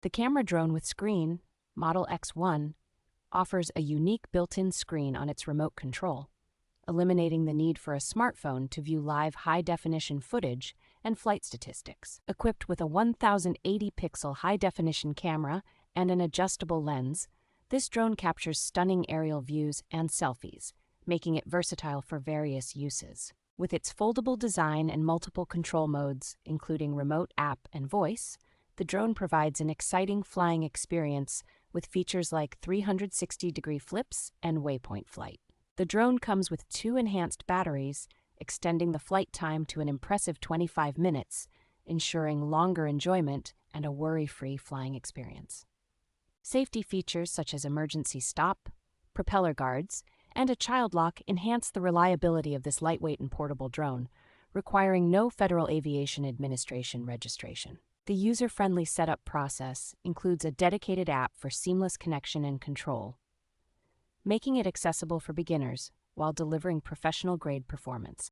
The camera drone with screen, Model X1, offers a unique built-in screen on its remote control, eliminating the need for a smartphone to view live high-definition footage and flight statistics. Equipped with a 1080-pixel high-definition camera and an adjustable lens, this drone captures stunning aerial views and selfies, making it versatile for various uses. With its foldable design and multiple control modes, including remote app and voice, the drone provides an exciting flying experience with features like 360-degree flips and waypoint flight. The drone comes with 2 enhanced batteries, extending the flight time to an impressive 25 minutes, ensuring longer enjoyment and a worry-free flying experience. Safety features such as emergency stop, propeller guards, and a child lock enhance the reliability of this lightweight and portable drone, requiring no Federal Aviation Administration registration. The user-friendly setup process includes a dedicated app for seamless connection and control, making it accessible for beginners while delivering professional-grade performance.